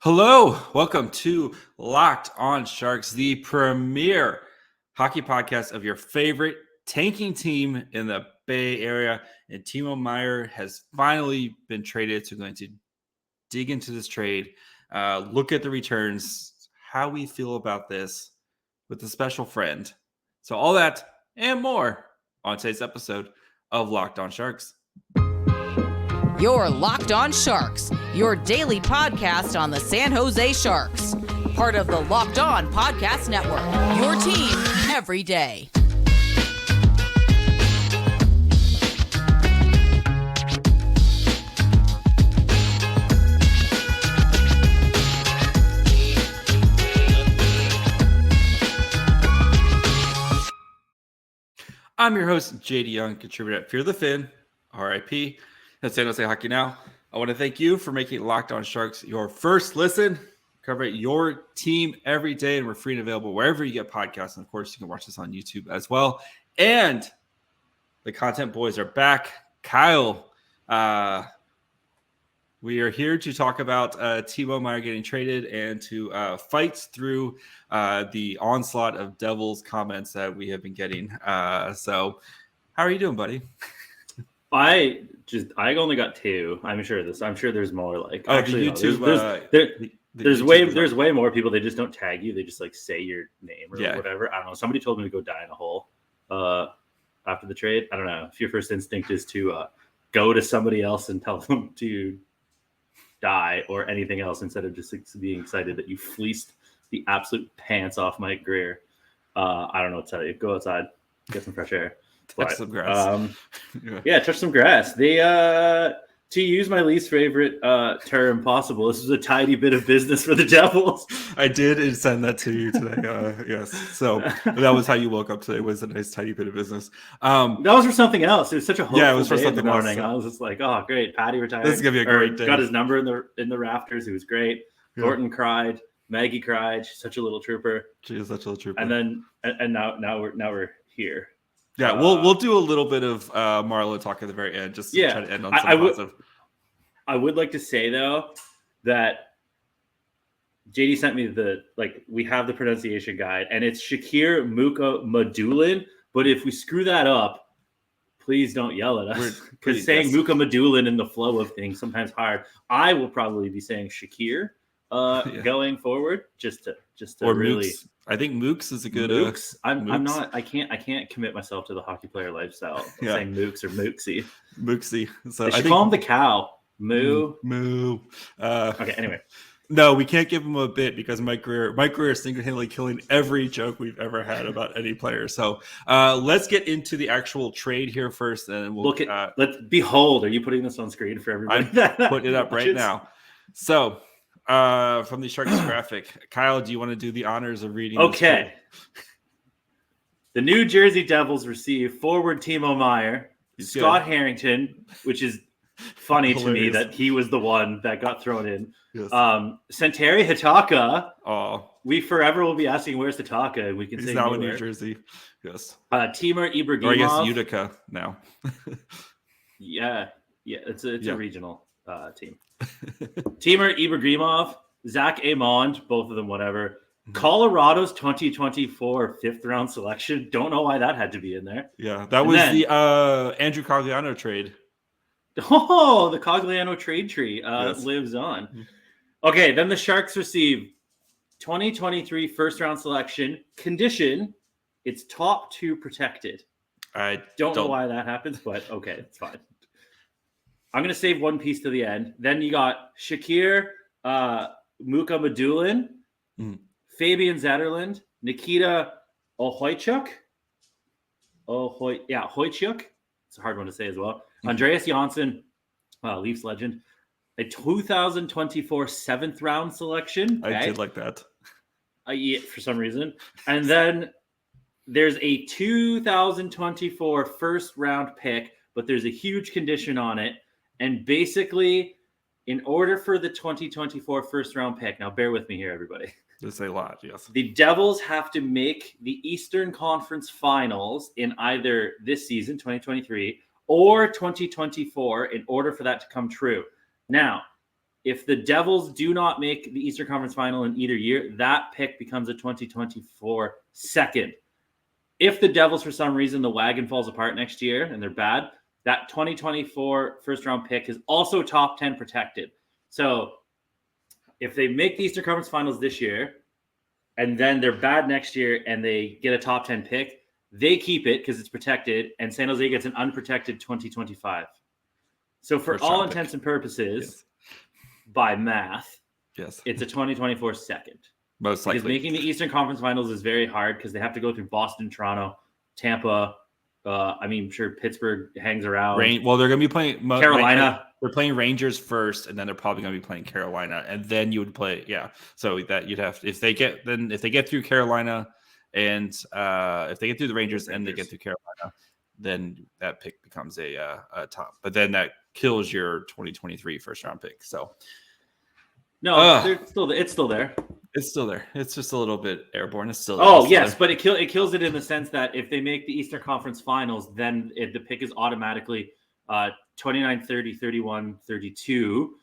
Hello, welcome to Locked On Sharks, the premier hockey podcast of your favorite tanking team in the Bay Area. And Timo Meier has finally been traded, so we're going to dig into this trade, look at the returns, how we feel about this with a special friend. So all that and more on today's episode of Locked On Sharks. You're Locked On Sharks, your daily podcast on the San Jose Sharks. Part of the Locked On Podcast Network, your team every day. I'm your host, JD Young, contributor at Fear the Fin, RIP. That's San Jose Hockey Now. I want to thank you for making Locked On Sharks your first listen. Cover your team every day, and we're free and available wherever you get podcasts. And, of course, you can watch this on YouTube as well. And the content boys are back. Kyle, we are here to talk about Timo Meier getting traded and to fight through the onslaught of Devils comments that we have been getting. So how are you doing, buddy? I only got two. I'm sure there's more. Like actually, YouTube, there's way more people. They just don't tag you. They just like say your name or whatever. I don't know. Somebody told me to go die in a hole after the trade. I don't know. If your first instinct is to go to somebody else and tell them to die or anything else instead of just being excited that you fleeced the absolute pants off Mike Grier. I don't know what to tell you. Go outside, get some fresh air. Touch some grass. Touch some grass. They to use my least favorite term possible, this was a tidy bit of business for the Devils. I did send that to you today. Yes. So that was how you woke up today, was a nice tidy bit of business. That was for something else. It was such a hopeful it was for day something in the morning. else. I was just like, oh great, Patty retired. This is gonna be a great day. Got his number in the rafters. It was great. Thornton cried. Maggie cried. She's such a little trooper. She is such a little trooper. And now we're here. Yeah, we'll do a little bit of Marleau talk at the very end, just to try to end on some positive. I would like to say though that JD sent me we have the pronunciation guide, and it's Shakir Mukhamadullin. But if we screw that up, please don't yell at us, because saying Mukhamadullin in the flow of things sometimes hard. I will probably be saying Shakir going forward, just to or really. Mooks. I think Mooks is a good. Mooks. I'm not. I can't commit myself to the hockey player lifestyle. Saying Mooks or Mooksy. Mooksy. So I should call him the cow. Moo. Okay. Anyway, no, we can't give him a bit because Mike Grier is single-handedly killing every joke we've ever had about any player. So let's get into the actual trade here first, and we'll look at. Let's behold. Are you putting this on screen for everybody? I'm putting it up right now. So. From the Sharks graphic, Kyle, do you want to do the honors of reading? Okay. The New Jersey Devils receive forward Timo Meier, Scott Harrington, which is funny to me that he was the one that got thrown in. Yes. Santeri Hitaka. Oh, we forever will be asking where's Hitaka, and we can he's say now in New Jersey. Yes. Timur Ibrahimov. Or I guess Utica now. Yeah, it's a regional team. Timur Ibrahimov, Zach Amond, both of them, whatever. Colorado's 2024 fifth round selection. Don't know why that had to be in there. Yeah, that was the Andrew Cogliano trade. Oh, the Cogliano trade tree lives on. Okay, then the Sharks receive 2023 first round selection. Condition, it's top two protected. I don't know why that happens, but okay, it's fine. I'm going to save one piece to the end. Then you got Shakir Mukhamadullin, Fabian Zetterlund, Nikita Ohojchuk. Ohojchuk. It's a hard one to say as well. Andreas Janssen, Leafs legend. A 2024 seventh round selection. Okay. I did like that. For some reason. And then there's a 2024 first round pick, but there's a huge condition on it. And basically, in order for the 2024 first round pick, now bear with me here, everybody. There's a lot, yes. The Devils have to make the Eastern Conference Finals in either this season, 2023, or 2024 in order for that to come true. Now, if the Devils do not make the Eastern Conference Final in either year, that pick becomes a 2024 second. If the Devils, for some reason, the wagon falls apart next year and they're bad, that 2024 first-round pick is also top 10 protected. So if they make the Eastern Conference Finals this year and then they're bad next year and they get a top 10 pick, they keep it because it's protected, and San Jose gets an unprotected 2025. So for all intents and purposes, by math, it's a 2024 second. Most likely. Because making the Eastern Conference Finals is very hard because they have to go through Boston, Toronto, Tampa. I'm sure Pittsburgh hangs around. Well, they're going to be playing Carolina. They're playing Rangers first, and then they're probably going to be playing Carolina, and then you would play. Yeah, so that you'd have if they get through Carolina, and if they get through the Rangers and they get through Carolina, then that pick becomes a top. But then that kills your 2023 first round pick. So no, it's still there. It's still there. It's just a little bit airborne. It's still there. Oh, yes, but it kills it in the sense that if they make the Eastern Conference Finals, then the pick is automatically 29, 30, 31, 32.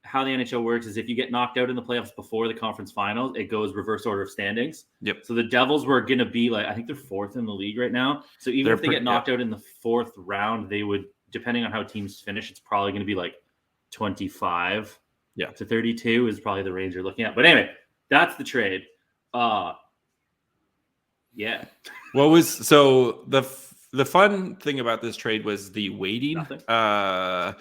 How the NHL works is if you get knocked out in the playoffs before the conference finals, it goes reverse order of standings. Yep. So the Devils were going to be I think they're fourth in the league right now. So even if they get knocked out in the fourth round, they would, depending on how teams finish, it's probably going to be 25 to 32 is probably the range you're looking at. But anyway, that's the trade. Yeah. What was so the fun thing about this trade was the waiting. And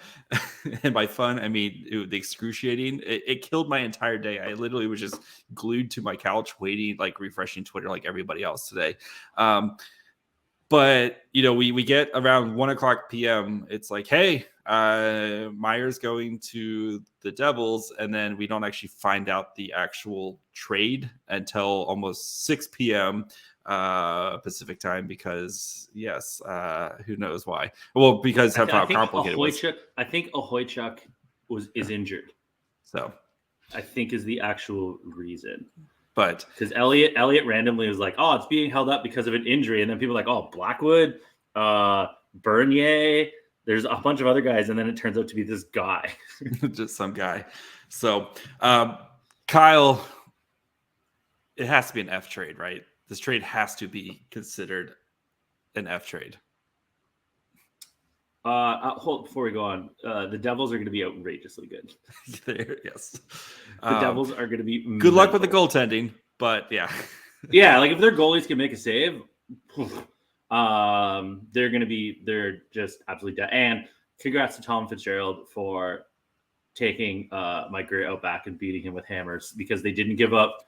by fun, I mean the excruciating. It killed my entire day. I literally was just glued to my couch waiting, refreshing Twitter like everybody else today. But we get around 1:00 p.m. It's hey, Meier's going to the Devils, and then we don't actually find out the actual trade until almost 6 p.m. Pacific time because who knows why? Well, because how complicated it was. I think Ahoychuk is injured. So I think is the actual reason. But because Elliot randomly was it's being held up because of an injury, and then people are Blackwood, Bernier, there's a bunch of other guys, and then it turns out to be this guy, just some guy. So Kyle, it has to be an F trade, right? This trade has to be considered an F trade. Hold before we go on. The Devils are going to be outrageously good. Yes, the Devils are going to be. Good luck with the goaltending, but yeah, if their goalies can make a save, they're just absolutely dead. And congrats to Tom Fitzgerald for taking Mike Grier out back and beating him with hammers because they didn't give up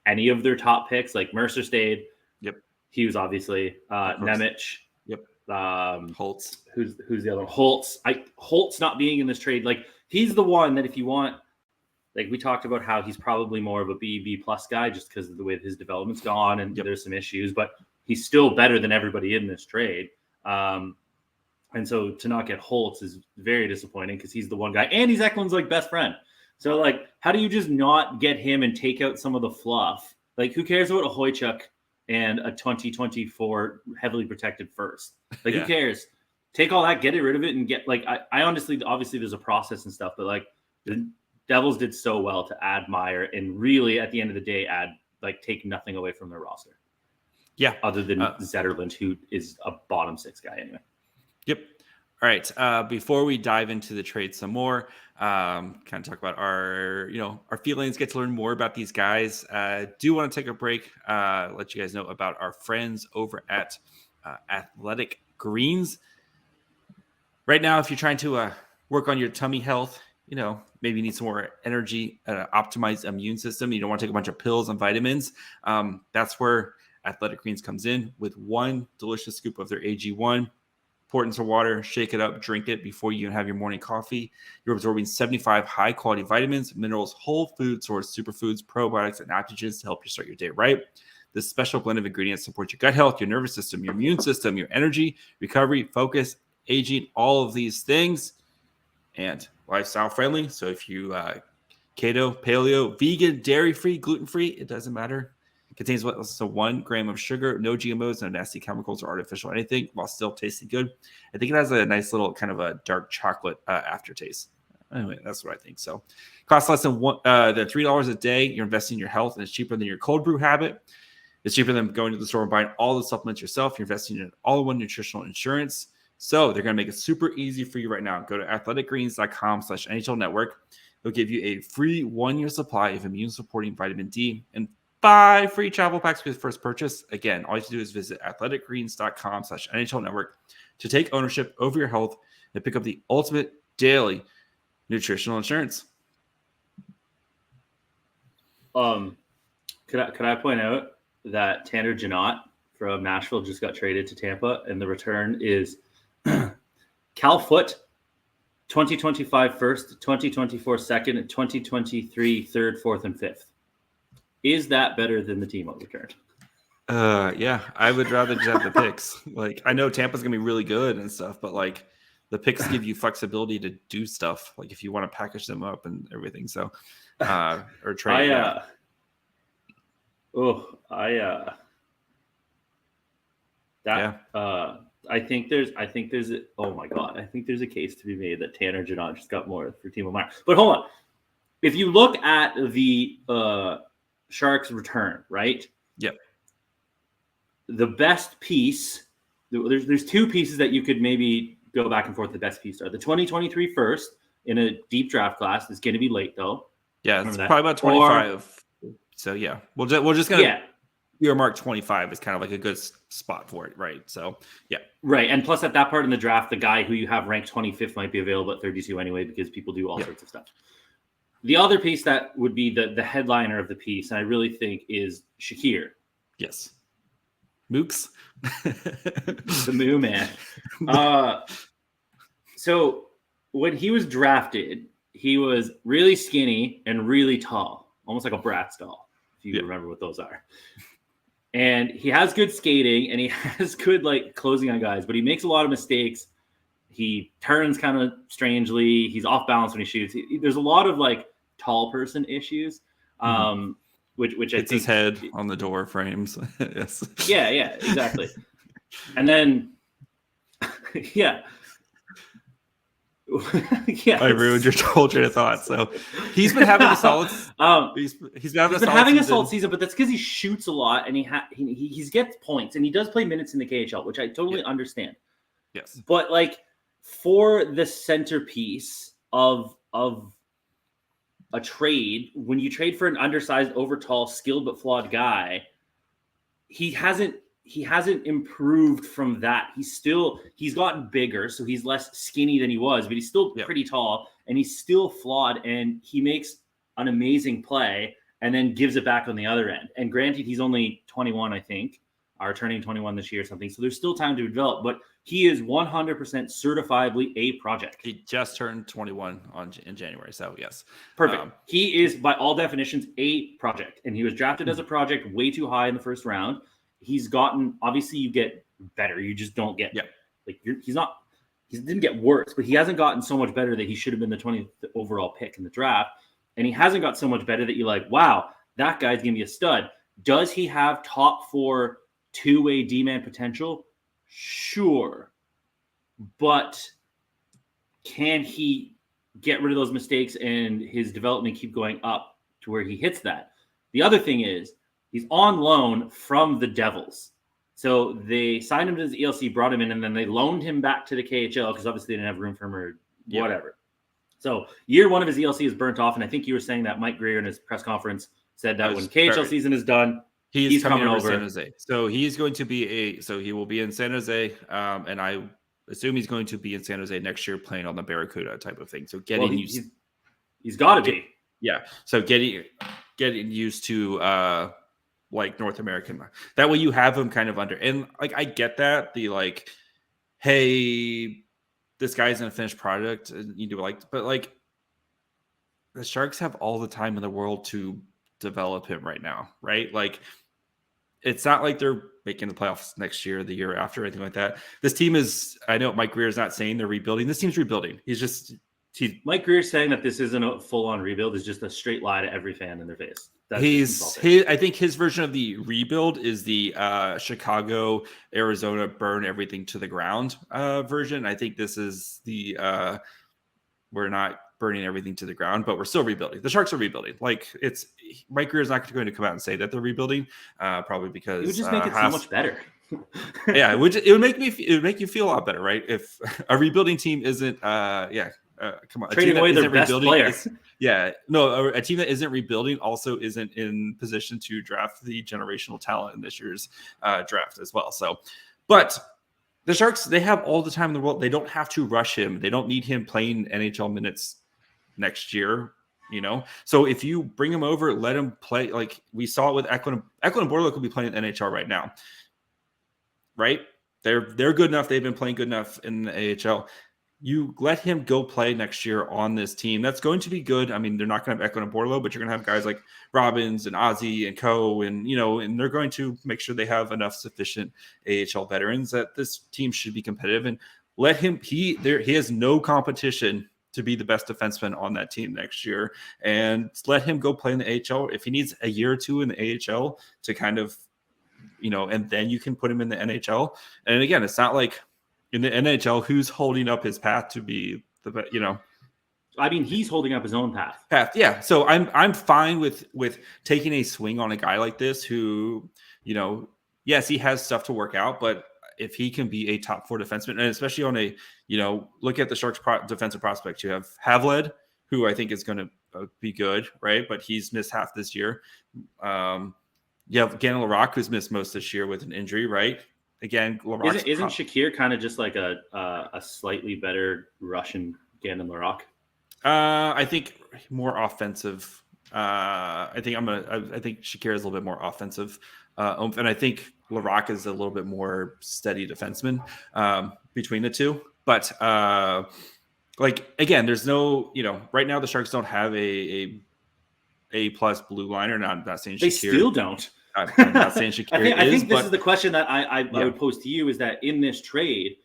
any of their top picks. Mercer stayed. Yep. Hughes obviously. Nemec. Yep. Holtz. Who's the other one? Holtz. Holtz not being in this trade. He's the one that if you want, we talked about how he's probably more of a B plus guy just because of the way his development's gone and there's some issues, but he's still better than everybody in this trade. And so to not get Holtz is very disappointing because he's the one guy and he's Eklund's best friend. So how do you just not get him and take out some of the fluff? Who cares about a Ahoychuk and a 2024 heavily protected first? Who cares? Take all that, get rid of it, and get I honestly, obviously there's a process and stuff, but the Devils did so well to add Meier and really at the end of the day take nothing away from their roster. Yeah. Other than Zetterlund, who is a bottom six guy anyway. Yep. All right. Before we dive into the trade some more, kind of talk about our feelings, get to learn more about these guys. Do want to take a break, let you guys know about our friends over at Athletic Greens. Right now, if you're trying to work on your tummy health, maybe you need some more energy, optimized immune system. You don't want to take a bunch of pills and vitamins. That's where Athletic Greens comes in with one delicious scoop of their AG1. Pour it into water, shake it up, drink it before you have your morning coffee. You're absorbing 75 high-quality vitamins, minerals, whole food source, superfoods, probiotics, and adaptogens to help you start your day right. This special blend of ingredients supports your gut health, your nervous system, your immune system, your energy, recovery, focus, aging, all of these things. And lifestyle friendly. So if you keto, paleo, vegan, dairy-free, gluten-free, it doesn't matter. Contains 1 gram of sugar, no GMOs, no nasty chemicals or artificial anything, while still tasting good. I think it has a nice little kind of a dark chocolate aftertaste. Anyway, that's what I think. So costs less than $3 a day. You're investing in your health, and it's cheaper than your cold brew habit. It's cheaper than going to the store and buying all the supplements yourself. You're investing in all-in-one nutritional insurance. So they're going to make it super easy for you right now. Go to athleticgreens.com/NHL Network. They'll give you a free 1-year supply of immune-supporting vitamin D and 5 free travel packs with first purchase. Again, all you have to do is visit athleticgreens.com/NHL Network to take ownership over your health and pick up the ultimate daily nutritional insurance. Could I point out that Tanner Janot from Nashville just got traded to Tampa, and the return is Cal Foote, 2025 first, 2024 second, 2023 third, fourth, and fifth. Is that better than the Timo return? Yeah, I would rather just have the picks. Like, I know Tampa's gonna be really good and stuff, but like the picks give you flexibility to do stuff. Like if you want to package them up and everything. So, or trade. I think there's a case to be made that Tanner Janot just got more for Timo Meier. But hold on. If you look at the Sharks return, right? Yep. The best piece, there's two pieces that you could maybe go back and forth. The best piece are the 2023 first in a deep draft class. It's going to be late though. Yeah, it's probably about 25. So yeah, we're just gonna earmark 25 is kind of like a good spot for it, right? So yeah, right. And plus, at that part in the draft, the guy who you have ranked 25th might be available at 32 anyway, because people do all sorts of stuff. The other piece that would be the headliner of the piece, and I really think, is Shakir. Yes, Mooks, the Moo man. So when he was drafted, he was really skinny and really tall, almost like a Bratz doll, if you remember what those are. And he has good skating and he has good like closing on guys, but he makes a lot of mistakes. He turns kind of strangely. He's off balance when he shoots. There's a lot of like tall person issues, which I think his head on the door frames. Yes. Yeah, exactly. And then, yeah. I ruined your whole train of thought. So he's been having a solid. He's been having a solid season, but that's because he shoots a lot and he gets points and he does play minutes in the KHL, which I totally understand. Yes, but like for the centerpiece of a trade, when you trade for an undersized, overtall, skilled but flawed guy, he hasn't improved from that. He's gotten bigger, so he's less skinny than he was, but he's still pretty tall and he's still flawed, and he makes an amazing play and then gives it back on the other end. And granted, he's only 21, I think, or turning 21 this year or something. So there's still time to develop, but he is 100% certifiably a project. He just turned 21 in January. So yes. Perfect. He is by all definitions a project, and he was drafted as a project way too high in the first round. He's gotten, obviously you get better. You just don't get, he didn't get worse, but he hasn't gotten so much better that he should have been the 20th overall pick in the draft. And he hasn't got so much better that you're like, wow, that guy's going to be a stud. Does he have top 4 two-way D-man potential? Sure. But can he get rid of those mistakes and his development keep going up to where he hits that? The other thing is, he's on loan from the Devils. So they signed him to his ELC, brought him in, and then they loaned him back to the KHL because obviously they didn't have room for him or whatever. So year 1 of his ELC is burnt off, and I think you were saying that Mike Grier in his press conference said that when KHL season is done, he's coming over San Jose. So he's going to be he will be in San Jose, and I assume he's going to be in San Jose next year playing on the Barracuda type of thing. So he's got to be. Yeah. So getting used to like North American. That way you have him kind of under, and like I get that the like, hey, this guy's a finished product and you do but like the Sharks have all the time in the world to develop him right now, right? Like it's not like they're making the playoffs next year, the year after, anything like that. This team is, I know Mike Grier is not saying they're rebuilding. This team's rebuilding. Mike Grier saying that this isn't a full-on rebuild is just a straight lie to every fan in their face. I think his version of the rebuild is the Chicago, Arizona, burn everything to the ground version. I think this is the we're not burning everything to the ground, but we're still rebuilding. The Sharks are rebuilding. Like Mike Grier is not going to come out and say that they're rebuilding, probably because it would just make it so much better. Yeah, it would make you feel a lot better, right? If a rebuilding team isn't, come on, trading away their best player. A team that isn't rebuilding also isn't in position to draft the generational talent in this year's draft as well. So, but the Sharks, they have all the time in the world. They don't have to rush him. They don't need him playing NHL minutes next year. So if you bring him over, let him play. Like we saw it with Eklund and Borlo could be playing NHL right now. Right? They're good enough. They've been playing good enough in the AHL. You let him go play next year on this team. That's going to be good. I mean, they're not going to have Eklund and Borlo, but you're going to have guys like Robbins and Ozzy and Co. And, and they're going to make sure they have enough sufficient AHL veterans that this team should be competitive. And let him, he has no competition to be the best defenseman on that team next year. And let him go play in the AHL. If he needs a year or two in the AHL to kind of, and then you can put him in the NHL. And again, it's not like in the NHL, who's holding up his path to be the best, I mean, he's holding up his own path. Yeah. So I'm fine with taking a swing on a guy like this who, yes, he has stuff to work out, but if he can be a top 4 defenseman, and especially on a, look at the Sharks defensive prospects, you have Havled, who I think is going to be good, right? But he's missed half this year. You have Gannon Larocque, who's missed most this year with an injury, right? Again, isn't Shakir kind of just like a slightly better Russian Gannon Larocque? I think more offensive. I think Shakir is a little bit more offensive, and I think Larocque is a little bit more steady defenseman between the two. But again, there's no, right now the Sharks don't have a plus blue liner. Not saying Shakir. They still don't. I'm not saying Shakir I think this is the question that I would pose to you, is that in this trade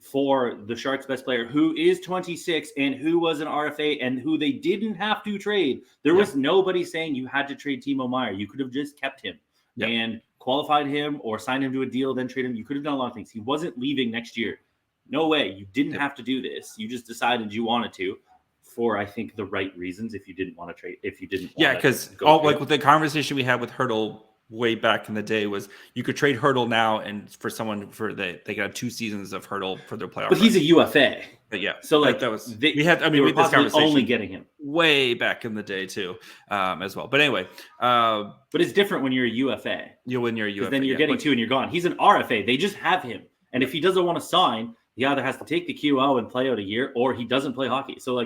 for the Sharks' best player, who is 26 and who was an RFA and who they didn't have to trade, there was nobody saying you had to trade Timo Meier. You could have just kept him and qualified him or signed him to a deal, then trade him. You could have done a lot of things. He wasn't leaving next year. No way. You didn't have to do this. You just decided you wanted to. For I think the right reasons. If you didn't want to trade, because with the conversation we had with Hertl way back in the day was you could trade Hertl now, and for someone they could have 2 seasons of Hertl for their playoff. But he's a UFA. But yeah, so that was we had. I mean, we had this conversation only getting him way back in the day too, as well. But anyway, but it's different when you're a UFA. When you're a UFA, then you're getting 2 and you're gone. He's an RFA. They just have him, and if he doesn't want to sign, he either has to take the QO and play out a year, or he doesn't play hockey. So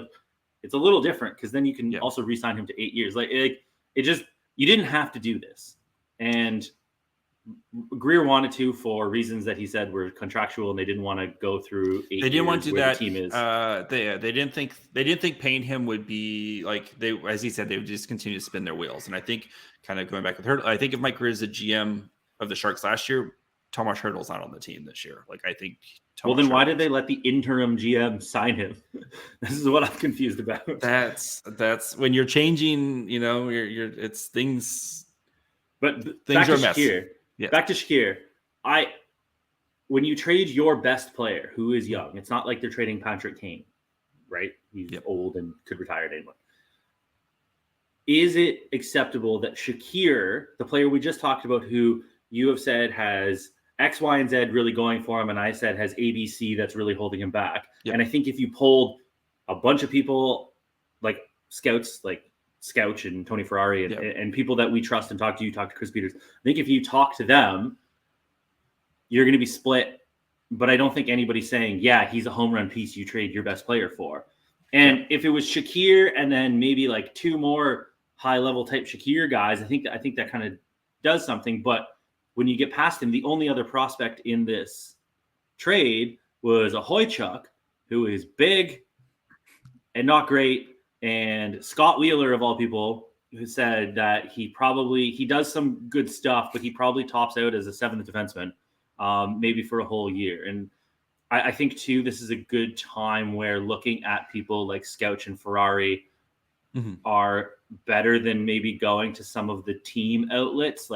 it's a little different, because then you can also re-sign him to 8 years. You didn't have to do this. And Grier wanted to, for reasons that he said were contractual, and they didn't want to go through 8 years. They didn't want to do that. The team is. They didn't think paying him would be as he said, they would just continue to spin their wheels. And I think, kind of going back with Hertl, I think if Mike Grier is the GM of the Sharks last year, Tomas Hertl's not on the team this year. I think. Why did they let the interim GM sign him? This is what I'm confused about. That's when you're changing. It's things. But things are a mess. Back to Shakir. When you trade your best player who is young, it's not like they're trading Patrick Kane, right? He's old and could retire at any point. Is it acceptable that Shakir, the player we just talked about, who you have said has X, Y, and Z really going for him, and I said has ABC that's really holding him back. Yep. And I think if you polled a bunch of people like scouts, like Scouch and Tony Ferrari and people that we trust and talk to Chris Peters, I think if you talk to them, you're going to be split. But I don't think anybody's saying, he's a home run piece you trade your best player for. And if it was Shakir and then maybe 2 more high level type Shakir guys, I think that kind of does something. But when you get past him, the only other prospect in this trade was a Hoychuk, who is big and not great. And Scott Wheeler, of all people, who said that he does some good stuff, but he probably tops out as a 7th defenseman, maybe for a whole year. And I think, too, this is a good time where looking at people like Scouch and Ferrari are better than maybe going to some of the team outlets.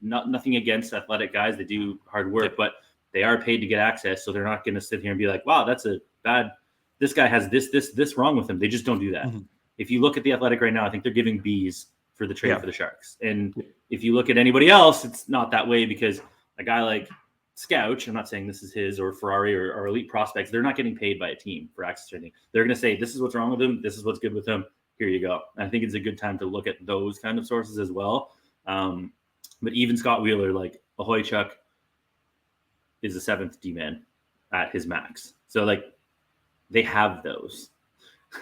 Nothing against athletic guys. They do hard work, but they are paid to get access. So they're not going to sit here and be like, wow, that's a bad this guy has this wrong with him. They just don't do that. If you look at The Athletic right now, I think they're giving B's for the trade for the Sharks. And if you look at anybody else, it's not that way, because a guy like Scouch, I'm not saying this is his, or Ferrari or elite prospects, they're not getting paid by a team for access to anything. They're going to say, this is what's wrong with him. This is what's good with him. Here you go. And I think it's a good time to look at those kind of sources as well. But even Scott Wheeler, like Ahoychuk, is the 7th D-man at his max. So like they have those.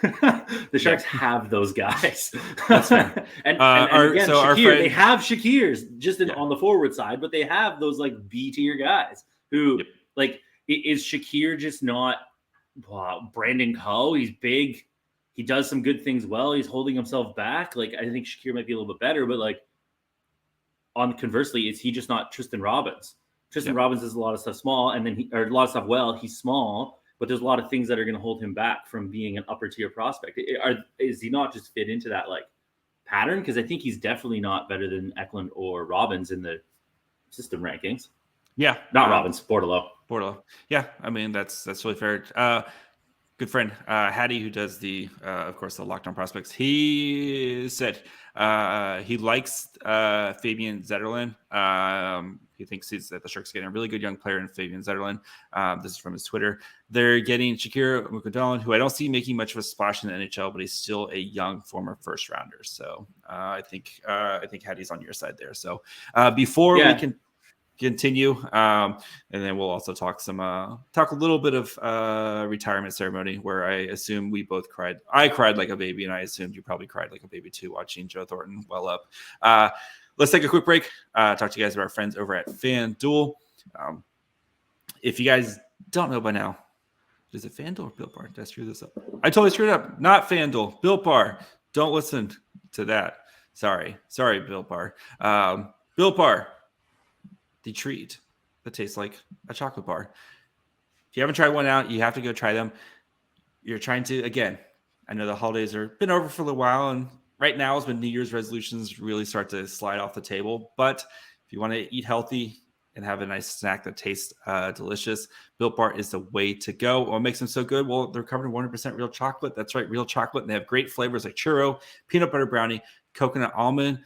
The Sharks have those guys. That's fair. and again, so Shakir, they have Shakir's just on the forward side, but they have those like B-tier guys who like, is Shakir just not Brandon Coe? He's big. He does some good things well. He's holding himself back. Like, I think Shakir might be a little bit better, but like, conversely, is he just not Tristan Robbins? Tristan Robbins does a lot of stuff small, and then a lot of stuff well. He's small, but there's a lot of things that are going to hold him back from being an upper tier prospect. Is he not just fit into that like pattern? Because I think he's definitely not better than Eklund or Robbins in the system rankings. Yeah, not Robbins, Bordelot. Yeah, I mean that's really fair. Good friend Hattie, who does of course the Locked On Prospects, he said he likes Fabian Zetterlund. He thinks that the Sharks are getting a really good young player in Fabian Zetterlund. This is from his Twitter. They're getting Shakir Mukhamadullin, who I don't see making much of a splash in the NHL, but he's still a young former first rounder. So I think Hattie's on your side there. So before we can continue, and then we'll also talk a little bit of retirement ceremony, where I assume we both cried. I cried like a baby, and I assumed you probably cried like a baby too, watching Joe Thornton well up. Let's take a quick break. Talk to you guys about our friends over at FanDuel. If you guys don't know by now, is it FanDuel or Built Bar? Did I screw this up? I totally screwed it up. Not FanDuel, Built Bar. Don't listen to that. Sorry, Built Bar. Built Bar, the treat that tastes like a chocolate bar. If you haven't tried one out, you have to go try them. You're trying to, again, I know the holidays are been over for a little while, and right now is when New Year's resolutions really start to slide off the table. But if you want to eat healthy and have a nice snack that tastes delicious, Built Bar is the way to go. What makes them so good? Well, they're covered in 100% real chocolate. That's right, real chocolate. And they have great flavors like churro, peanut butter brownie, coconut almond.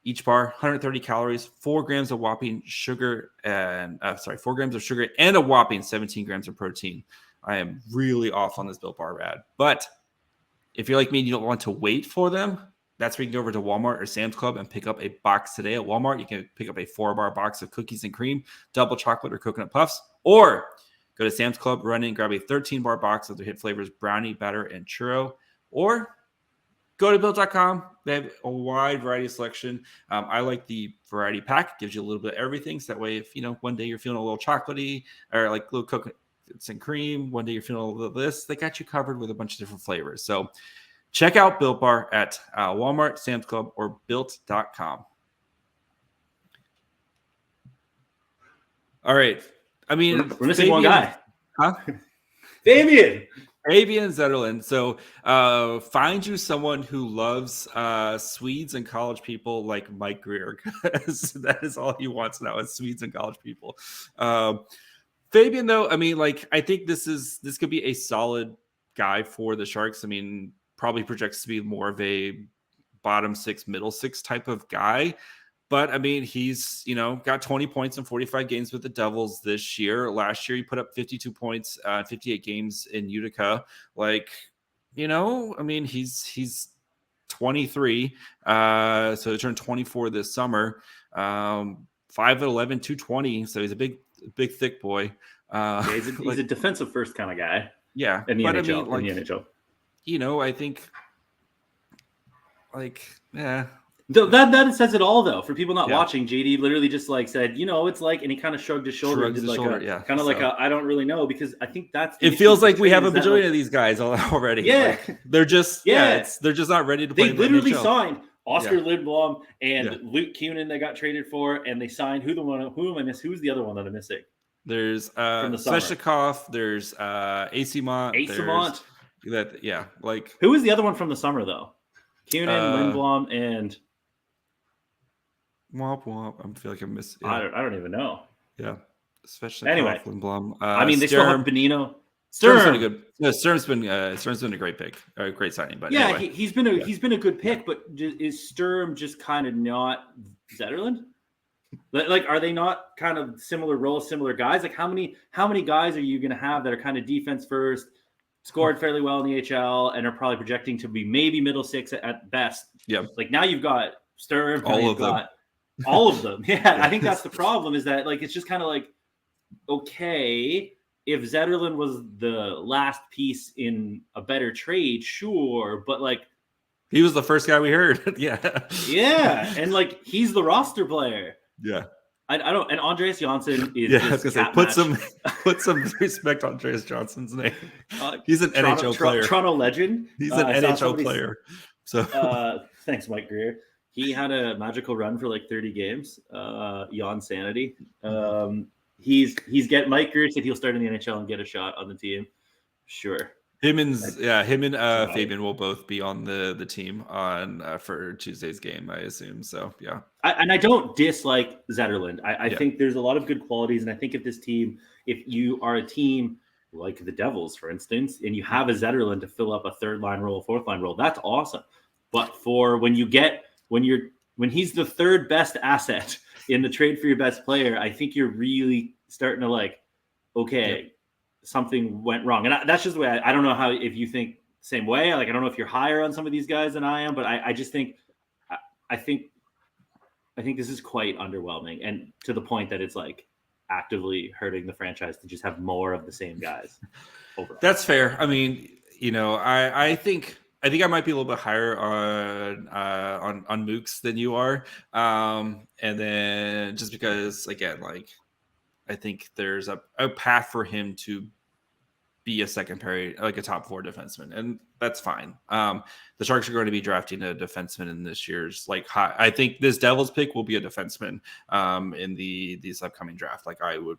Each bar, 130 calories, 4 grams of sugar, and a whopping 17 grams of protein. I am really off on this Built Bar ad. But if you're like me and you don't want to wait for them, that's where you can go over to Walmart or Sam's Club and pick up a box today. At Walmart, you can pick up a 4-bar box of cookies and cream, double chocolate or coconut puffs, or go to Sam's Club, run in and grab a 13-bar box of their hit flavors, brownie, batter, and churro, or go to Built.com. They have a wide variety of selection. I like the variety pack. It gives you a little bit of everything. So that way, if one day you're feeling a little chocolatey or like little coconuts and cream, one day you're feeling a little this, they got you covered with a bunch of different flavors. So check out Built Bar at Walmart, Sam's Club, or Built.com. All right. I mean, we're missing one guy. Huh? Fabian Zetterlund. So find you someone who loves Swedes and college people like Mike Grier, because that is all he wants now is Swedes and college people. Fabian, though, I mean, like, I think this could be a solid guy for the Sharks. I mean, probably projects to be more of a bottom 6, middle 6 type of guy. But, I mean, he's, got 20 points in 45 games with the Devils this year. Last year, he put up 52 points in 58 games in Utica. Like, I mean, he's 23. So he turned 24 this summer. 5'11", 220. So he's a big, thick boy. He's a defensive first kind of guy. Yeah. In the NHL. I mean, in the NHL. I think, yeah. That says it all, though. For people not watching, JD literally just said, it's like, and he kind of shrugged his shoulder. I don't really know, because I think that's. It feels like we have a bajillion of these guys already. Yeah, they're just they're just not ready to play. They literally signed Oscar Lindblom and Luke Kunin. They got traded for, and they signed who am I missing? Who's the other one that I'm missing? There's Sveshnikov. There's Asimont. Who was the other one from the summer though? Kunin, Lindblom, and. Womp womp. I feel like I'm missing. I don't even know. Yeah. Especially anyway. Lindblom. They still have Bonino. Sturm's been a good. No, Sturm's been a great pick, a great signing. But yeah, anyway. he's been a good pick. But is Sturm just kind of not Zetterlund? Like, are they not kind of similar roles, similar guys? Like, how many guys are you going to have that are kind of defense first, scored fairly well in the HL, and are probably projecting to be maybe middle six at best? Yeah. Like, now you've got Sturm, all of them. Yeah, I think that's the problem. Is that like it's just kind of like, okay, if Zetterlund was the last piece in a better trade, sure, but like he was the first guy we heard. yeah, and like he's the roster player. Yeah. I don't. And Andreas Johnsson is. Yeah, I was gonna say put some respect on Andreas Johnson's name. He's an NHL player. Toronto legend. He's an NHL player. So thanks, Mike Grier. He had a magical run for like 30 games. Jan Sanity. Mike Grier said he'll start in the NHL and get a shot on the team. Sure. Him and Fabian will both be on the team on for Tuesday's game, I assume. So yeah. I don't dislike Zetterlund. I think there's a lot of good qualities, and I think if you are a team like the Devils, for instance, and you have a Zetterlund to fill up a third line role, fourth line role, that's awesome. But for when he's the third best asset in the trade for your best player, I think you're really starting to like, okay. Yep. Something went wrong. And that's just the way I don't know if you think the same way. Like, I don't know if you're higher on some of these guys than I am, but I just think, I think this is quite underwhelming. And to the point that it's like actively hurting the franchise to just have more of the same guys. Overall. That's fair. I mean, I think I might be a little bit higher on Mooks than you are. And then just because, again, like, I think there's a path for him to be a second pair, like a top 4 defenseman, and that's fine. The Sharks are going to be drafting a defenseman in this year's high. I think this Devils pick will be a defenseman in this upcoming draft. Like, I would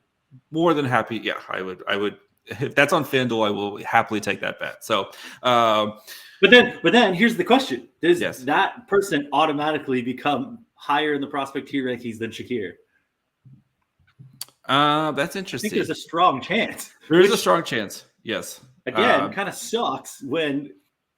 more than happy. Yeah, I would if that's on FanDuel, I will happily take that bet. So, but then here's the question: does that person automatically become higher in the prospect tier rankings than Shakir? That's interesting. I think there's a strong chance. There is a strong chance. Yes. Again, kind of sucks when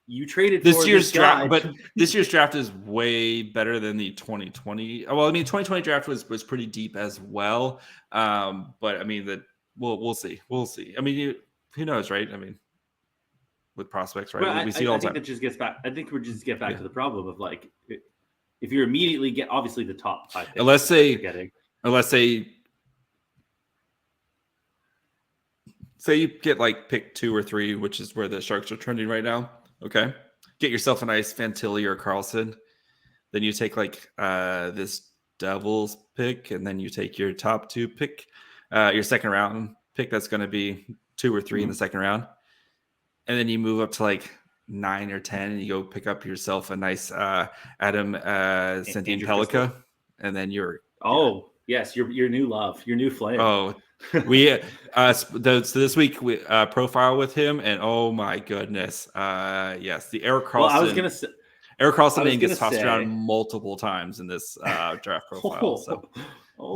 you traded this year's draft, but this year's draft is way better than the 2020. Well, I mean, 2020 draft was pretty deep as well. But I mean we'll see. We'll see. I mean, who knows, right? I mean, with prospects, right? We see all the time. I think we just get back to the problem of like, if you immediately get obviously the top 5 picks, unless say you get like pick 2 or 3, which is where the Sharks are trending right now. Okay. Get yourself a nice Fantilli or Carlson. Then you take like this Devils pick, and then you take your top 2 pick, your second round pick. That's going to be 2 or 3 in the second round. And then you move up to like 9 or 10, and you go pick up yourself a nice Adam Santine Pellikka. And then you're. Oh, yes. Your new love, your new flame. Oh, we so this week we profile with him, and oh my goodness, yes, the Erik Karlsson. Well, I was gonna say Erik Karlsson name gets tossed around multiple times in this draft profile.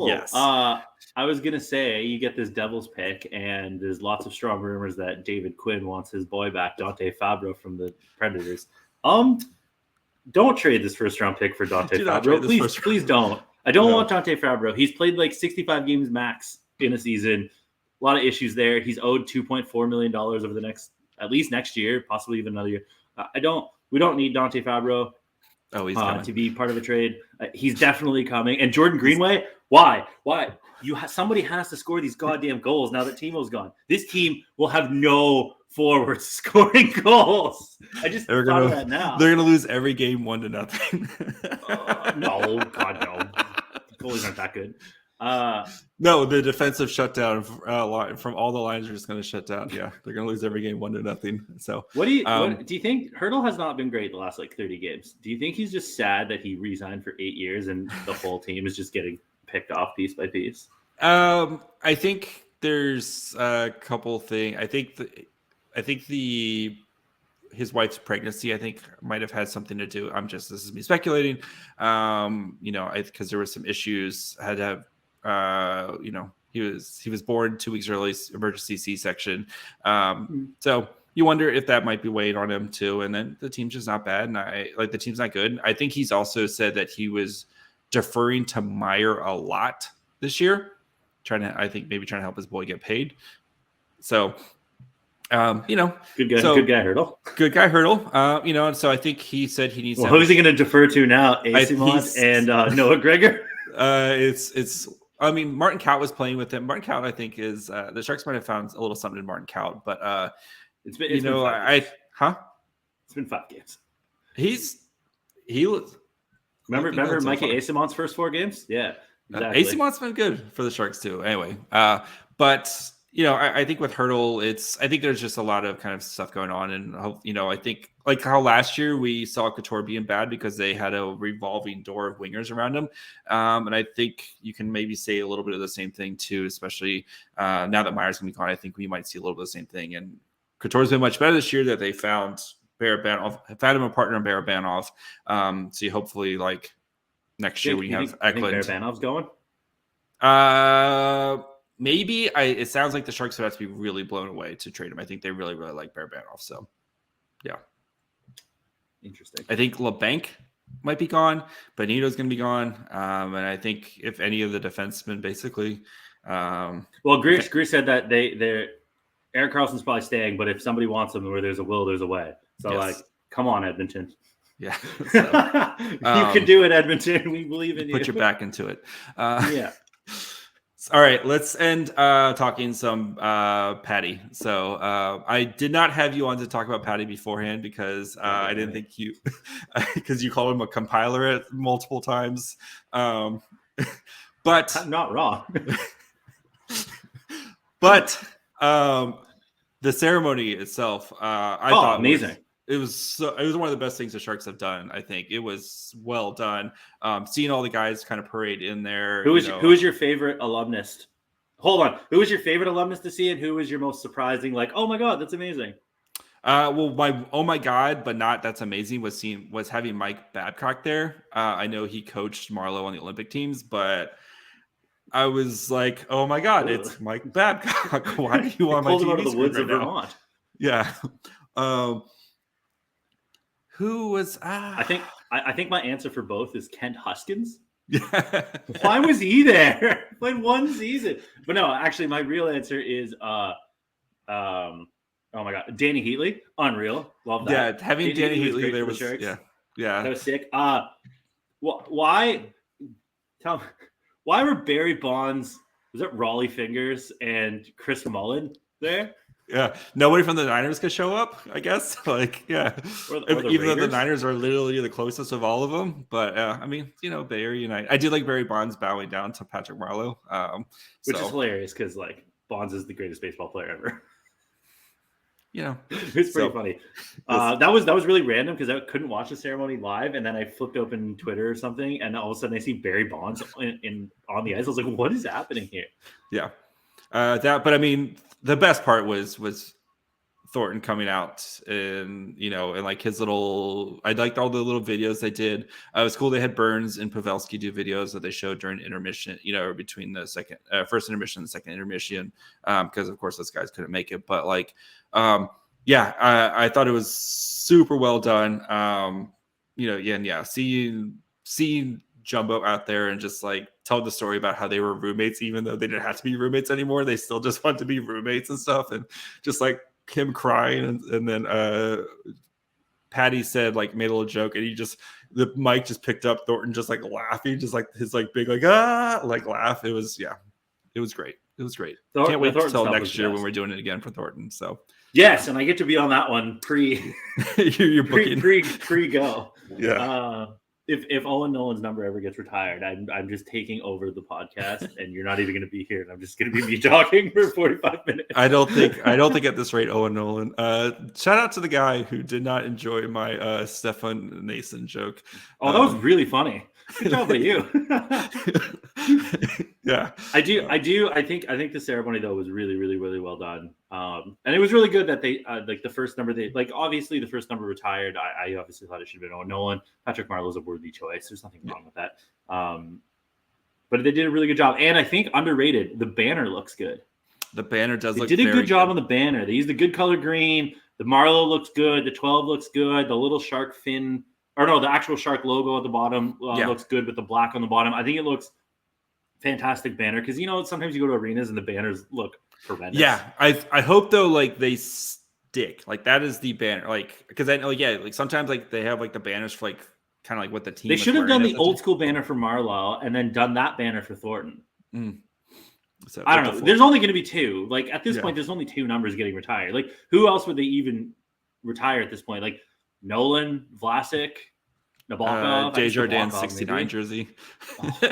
Yes, I was gonna say you get this Devils pick, and there's lots of strong rumors that David Quinn wants his boy back, Dante Fabro from the Predators. Don't trade this first round pick for Dante Fabro, please don't. I don't want Dante Fabro. He's played like 65 games max in a season. A lot of issues there. He's owed $2.4 million over the at least next year, possibly even another year. We don't need Dante Fabro to be part of a trade. He's definitely coming. And Jordan Greenway, why? Somebody has to score these goddamn goals now that Timo's gone. This team will have no forwards scoring goals. I just thought of that now. They're going to lose every game 1-0. No, God, no. Goalies aren't that good. No, the defensive shutdown from all the lines are just going to shut down. Yeah, they're going to lose every game 1-0. So, what do you think? Hurdle has not been great the last 30 games. Do you think he's just sad that he re-signed for 8 years and the whole team is just getting picked off piece by piece? I think there's a couple things. I think his wife's pregnancy, I think, might have had something to do. This is me speculating. Because there were some issues, had to have, He was born 2 weeks early, emergency C-section. So you wonder if that might be weighing on him too. And then the team's just not bad. And the team's not good. I think he's also said that he was deferring to Meier a lot this year, trying to help his boy get paid. So, good guy Hurdle. And so I think he said he needs. Well, who's he going to defer to now? Asimont and Noah Gregor. Martin Kaut was playing with him. Martin Kaut, I think, is the Sharks might have found a little something in Martin Kaut, but it's been 5 games. It's been 5 games. He was. Remember Mikey Asimont's first 4 games? Yeah, exactly. Asimont's been good for the Sharks too. Anyway, but I think with Hurdle, I think there's just a lot of kind of stuff going on, and I think like how last year we saw Couture being bad because they had a revolving door of wingers around him, and I think you can maybe say a little bit of the same thing too, especially now that Meier's going to be gone. I think we might see a little bit of the same thing, and Couture's been much better this year that they found found him a partner in Barabanov. So you hopefully like next year we have Eklund. Barabanov's going. Maybe it sounds like the Sharks would have to be really blown away to trade him. I think they really, really like Barabanov. So, yeah. Interesting. I think LeBanc might be gone. Benito's going to be gone. And I think if any of the defensemen basically. Grier said that Erik Karlsson's probably staying, but if somebody wants him, where there's a will, there's a way. So, come on, Edmonton. Yeah. So, you can do it, Edmonton. We believe in you. Put your back into it. Yeah. All right, let's end talking some Patty. So I did not have you on to talk about Patty beforehand because I didn't think you because you called him a compiler multiple times. But I'm not wrong. But the ceremony itself, I thought amazing. It was one of the best things the Sharks have done. I think it was well done. Seeing all the guys kind of parade in there. Who was your favorite alumnus? Hold on. Who was your favorite alumnus to see, and who was your most surprising? Like, oh my god, that's amazing. My oh my god, but not that's amazing was having Mike Babcock there. I know he coached Marleau on the Olympic teams, but I was like, oh my god, it's Mike Babcock. Why do you want my team out of the woods of Vermont? Yeah. Who was? I think my answer for both is Kent Huskins. Yeah. Why was he there? Played 1 season. But no, actually, my real answer is oh my god, Danny Heatley, unreal, love that. Yeah, having Danny Heatley there was yeah, that was sick. Why were Barry Bonds? Was it Raleigh Fingers and Chris Mullen there? Yeah, nobody from the Niners could show up, I guess. Like, yeah, even though the Niners are literally the closest of all of them. But Bay Area United. I do like Barry Bonds bowing down to Patrick Marleau, which is hilarious because like Bonds is the greatest baseball player ever. It's pretty funny. That was really random because I couldn't watch the ceremony live, and then I flipped open Twitter or something, and all of a sudden I see Barry Bonds on the ice. I was like, "What is happening here?" Yeah, the best part was Thornton coming out and like his little. I liked all the little videos they did. It was cool. They had Burns and Pavelski do videos that they showed during intermission, between the first intermission and the second intermission, because of course those guys couldn't make it. But like, I thought it was super well done. Seeing Jumbo out there and just like tell the story about how they were roommates, even though they didn't have to be roommates anymore. They still just want to be roommates and stuff. And just like him crying. And then Patty said, like, made a little joke, and the mic just picked up Thornton just like laughing, just like his like big like laugh. It was great. It was great. Can't wait until next year when we're doing it again for Thornton. So yes, and I get to be on that one you're booking pre go. Yeah. If Owen Nolan's number ever gets retired, I'm just taking over the podcast, and you're not even going to be here, and I'm just going to be me talking for 45 minutes. I don't think at this rate, Owen Nolan. Shout out to the guy who did not enjoy my Stefan Nason joke. Oh, that was really funny. Good job by you. Yeah, I do. I think the ceremony though was really, really, really well done. And it was really good that they like the first number obviously the first number retired. I obviously thought it should have been Owen Nolan. Patrick Marleau is a worthy choice. There's nothing wrong with that. But they did a really good job. And I think underrated, the banner looks good. The banner does look good. They did a good job good on the banner. They used a good color green. The Marleau looks good. The 12 looks good. The little shark fin, or no, the actual shark logo at the bottom looks good with the black on the bottom. I think it looks fantastic banner because, sometimes you go to arenas and the banners look horrendous. Yeah. I hope, though, like, they stick. Like, that is the banner. Like, because I know, like, sometimes, like, they have, like, the banners for, like, kind of like what the team They should have done the old school banner for Marleau and then done that banner for Thornton. So I don't know. There's only going to be 2. Like at this point, there's only 2 numbers getting retired. Like who else would they even retire at this point? Like Nolan, Vlasic, Nabokov, Desjardins 69 jersey.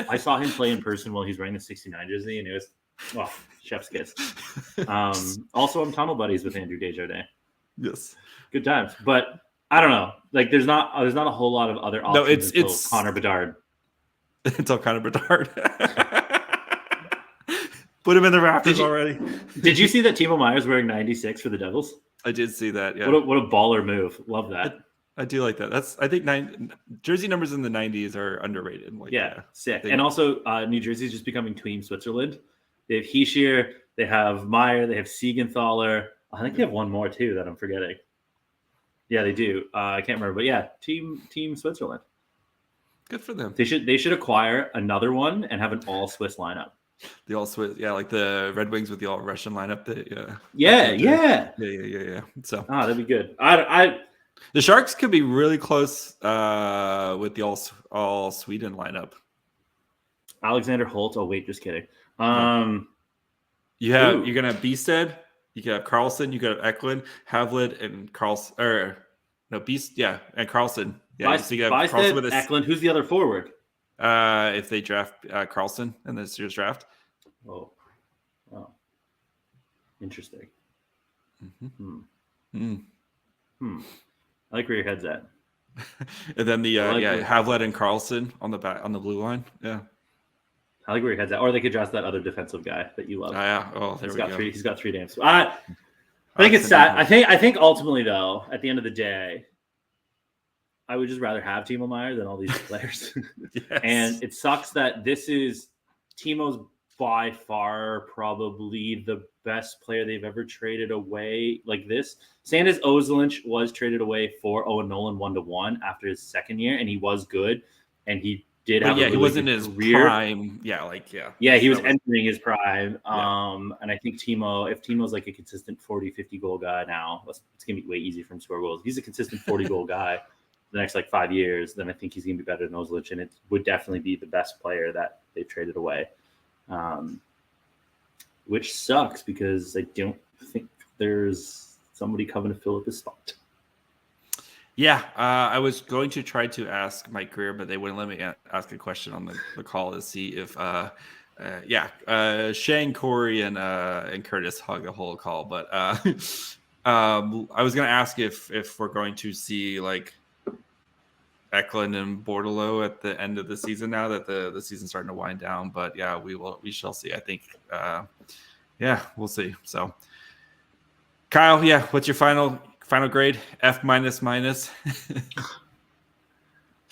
I saw him play in person while he's wearing the 69 jersey, and it was chef's kiss. Also, I'm tunnel buddies with Andrew Desjardins. Yes, good times. But I don't know. Like there's not a whole lot of other options. No, it's Connor Bedard. It's all Connor Bedard. Put him in the Raptors already. Did you see that Timo Meier's wearing 96 for the Devils? I did see that. Yeah. What a baller move. Love that. I do like that. I think jersey numbers in the 90s are underrated. Like, sick. And also, New Jersey's just becoming Team Switzerland. They have Hischier, they have Meier, they have Siegenthaler. I think they have one more too that I'm forgetting. Yeah, they do. I can't remember, but Team Switzerland. Good for them. They should acquire another one and have an all Swiss lineup. The all Swiss, like the Red Wings with the all Russian lineup. Yeah. So that'd be good. The Sharks could be really close with the all Sweden lineup. Alexander Holt. Oh wait, just kidding. You're gonna have Beasted. You could have Carlson. You could have Eklund, Havlid, and Carlson. And Carlson. Yeah, so you have Carlson with Eklund. Who's the other forward? If they draft Carlson in this year's draft. Oh, interesting. I like where your head's at. And then Havlid and Carlson on the blue line. Yeah, I like where your head's at. Or they could draft that other defensive guy that you love. There we go. He's got 3 names. I think it's sad. I think ultimately though, at the end of the day, I would just rather have Timo Meier than all these players. Yes. And it sucks that this is Timo's by far probably the best player they've ever traded away like this. Sandis Ozolinsh was traded away for Owen Nolan 1-1 after his second year, and he was good. And he did have he wasn't in his prime. He was entering his prime. And I think if Timo's like a consistent 40-50 goal guy now, it's gonna be way easier for him to score goals. If he's a consistent 40 goal guy the next 5 years, then I think he's going to be better than Ozolinsh, and it would definitely be the best player that they've traded away, which sucks because I don't think there's somebody coming to fill up his spot. Yeah, I was going to try to ask Mike Grier, but they wouldn't let me ask a question on the call to see if Shane, Corey, and Curtis hug the whole call. But I was going to ask if we're going to see like Eklund and Bordelot at the end of the season now that the season's starting to wind down. But yeah, we shall see. I think we'll see. So Kyle, what's your final grade? F minus.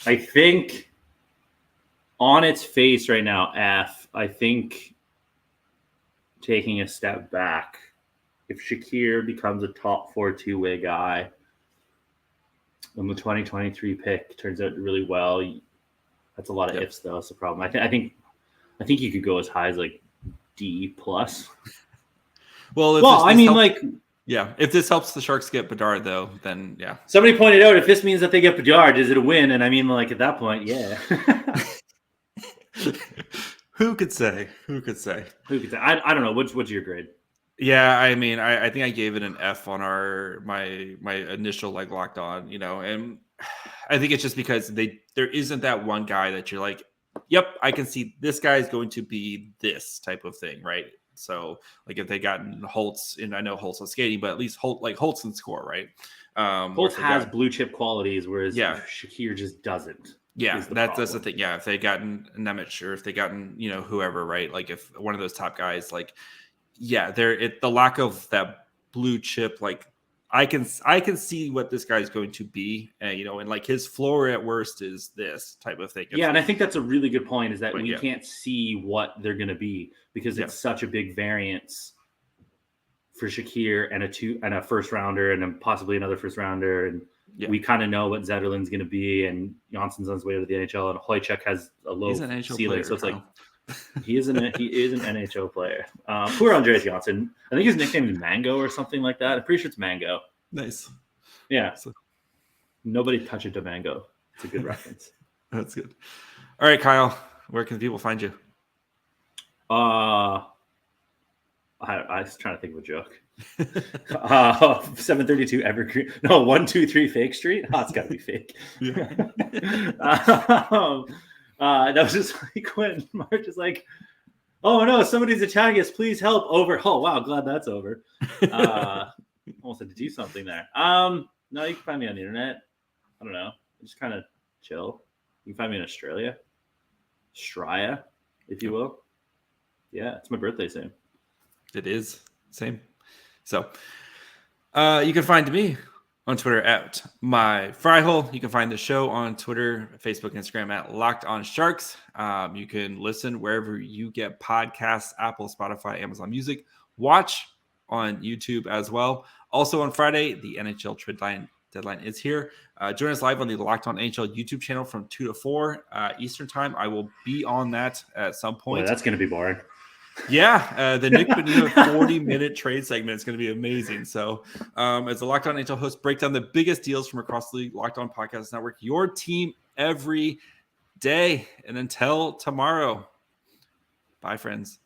I think on its face right now, F. I think taking a step back, if Shakir becomes a top 4 two-way guy, when the 2023 pick turns out really well, that's a lot of ifs, though. That's the problem. I think you could go as high as like D+. If this helps the Sharks get Bedard, though, then yeah. Somebody pointed out if this means that they get Bedard, is it a win? And I mean, like at that point, yeah. Who could say? I don't know. What's your grade? Yeah, I mean, I think I gave it an F on my initial like locked on, and I think it's just because there isn't that one guy that you're like, yep, I can see this guy is going to be this type of thing, right? So like if they gotten Holtz, and I know Holtz was skating, but at least Holtz can score, right? Holtz has blue chip qualities, whereas Shakir just doesn't. Yeah, that's the thing. Yeah, if they gotten Nemec or if they gotten whoever, right? Like if one of those top guys, like. Yeah, the lack of that blue chip like I can see what this guy's going to be, and like his floor at worst is this type of thing. And I think that's a really good point, is that we can't see what they're going to be because it's such a big variance for Shakir and a first rounder and then possibly another first rounder. And we kind of know what Zetterlund's going to be, and Jansson's on his way to the NHL, and Hojček has a low ceiling. So it's like, he is an NHL player. Poor Andreas Janssen. I think his nickname is Mango or something like that. I'm pretty sure it's Mango. Nice. Yeah. Nobody touch it to Mango. It's a good reference. That's good. All right, Kyle. Where can people find you? I was trying to think of a joke. 732 Evergreen. No, 123 Fake Street. Oh, it's got to be fake. That was just like when March is like, "Oh no, somebody's attacking us! Please help!" Over. Oh wow, glad that's over. Almost had to do something there. No, you can find me on the internet. I don't know, just kind of chill. You can find me in Australia, Australia, if you will. Yeah, it's my birthday soon. It is same. So, you can find me on Twitter at myfryhole. You can find the show on Twitter, Facebook, Instagram at Locked On Sharks. You can listen wherever you get podcasts, Apple, Spotify, Amazon Music. Watch on YouTube as well. Also on Friday, the NHL trade deadline is here. Join us live on the Locked On NHL YouTube channel from 2 to 4 Eastern time. I will be on that at some point. Boy, that's going to be boring. Yeah, the Nick Bonino 40-minute trade segment is going to be amazing. So, as the Locked On NHL host, break down the biggest deals from across the league. Locked On Podcast Network, your team every day. And until tomorrow, bye, friends.